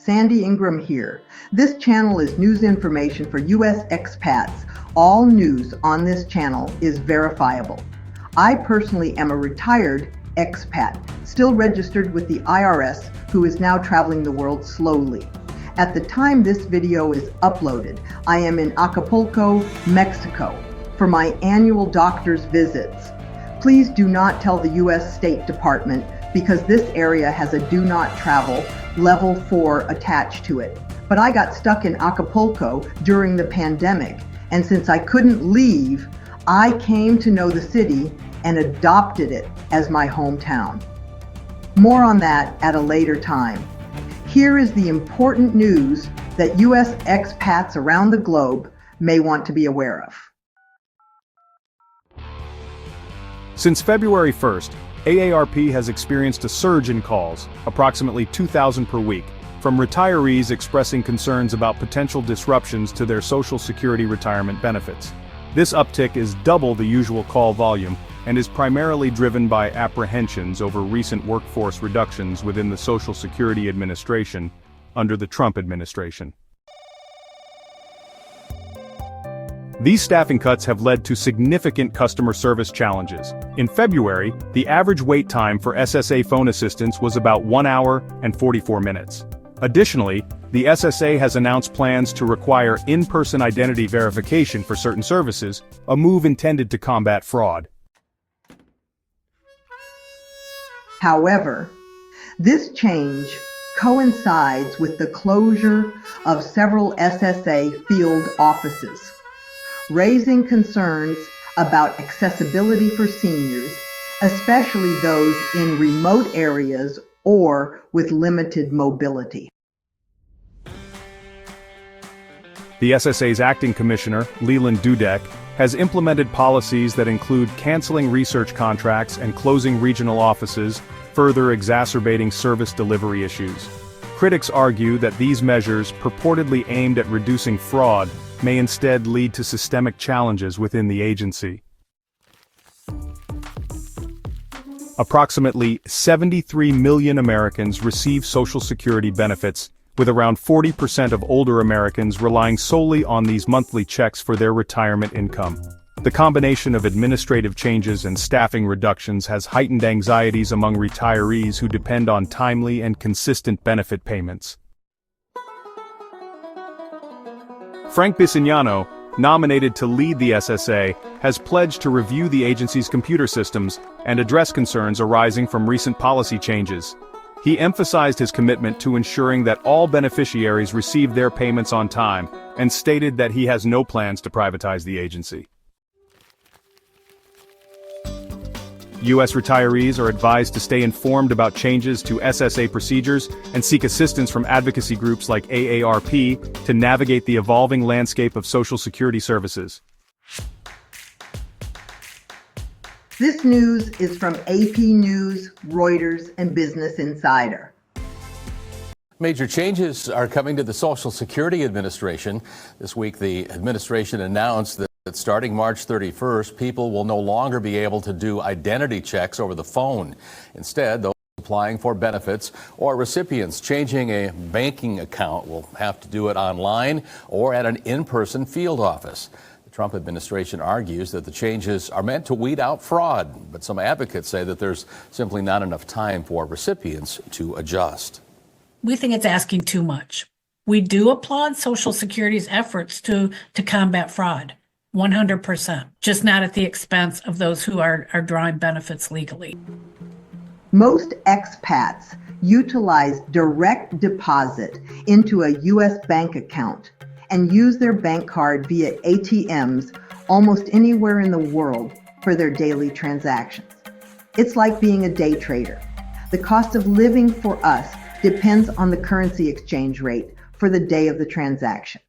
Sandy Ingram here. This channel is news information for U.S. expats. All news on this channel is verifiable. I personally am a retired expat, still registered with the IRS, who is now traveling the world slowly. At the time this video is uploaded, I am in Acapulco, Mexico, for my annual doctor's visits. Please do not tell the U.S. State Department because this area has a do not travel level 4 attached to it. But I got stuck in Acapulco during the pandemic, and since I couldn't leave, I came to know the city and adopted it as my hometown. More on that at a later time. Here is the important news that U.S. expats around the globe may want to be aware of. Since February 1st, AARP has experienced a surge in calls, approximately 2,000 per week, from retirees expressing concerns about potential disruptions to their Social Security retirement benefits. This uptick is double the usual call volume and is primarily driven by apprehensions over recent workforce reductions within the Social Security Administration under the Trump administration. These staffing cuts have led to significant customer service challenges. In February, the average wait time for SSA phone assistance was about 1 hour and 44 minutes. Additionally, the SSA has announced plans to require in-person identity verification for certain services, a move intended to combat fraud. However, this change coincides with the closure of several SSA field offices, raising concerns about accessibility for seniors, especially those in remote areas or with limited mobility. The SSA's acting commissioner, Leland Dudek, has implemented policies that include canceling research contracts and closing regional offices, further exacerbating service delivery issues. Critics argue that these measures, purportedly aimed at reducing fraud, may instead lead to systemic challenges within the agency. Approximately 73 million Americans receive Social Security benefits, with around 40% of older Americans relying solely on these monthly checks for their retirement income. The combination of administrative changes and staffing reductions has heightened anxieties among retirees who depend on timely and consistent benefit payments. Frank Bisignano, nominated to lead the SSA, has pledged to review the agency's computer systems and address concerns arising from recent policy changes. He emphasized his commitment to ensuring that all beneficiaries receive their payments on time, and stated that he has no plans to privatize the agency. U.S. retirees are advised to stay informed about changes to SSA procedures and seek assistance from advocacy groups like AARP to navigate the evolving landscape of Social Security services. This news is from AP News, Reuters, and Business Insider. Major changes are coming to the Social Security Administration. This week, the administration announced that starting March 31st, people will no longer be able to do identity checks over the phone. Instead, those applying for benefits or recipients changing a banking account will have to do it online or at an in-person field office. The Trump administration argues that the changes are meant to weed out fraud, but some advocates say that there's simply not enough time for recipients to adjust. We think it's asking too much. We do applaud Social Security's efforts to combat fraud, 100%, just not at the expense of those who are drawing benefits legally. Most expats utilize direct deposit into a U.S. bank account and use their bank card via ATMs almost anywhere in the world for their daily transactions. It's like being a day trader. The cost of living for us depends on the currency exchange rate for the day of the transaction.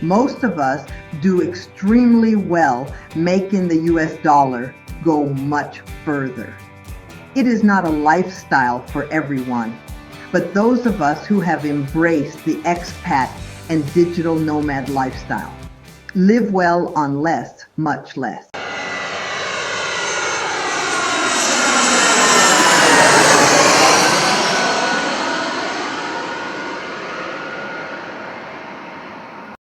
Most of us do extremely well making the US dollar go much further. It is not a lifestyle for everyone, but those of us who have embraced the expat and digital nomad lifestyle live well on less, much less.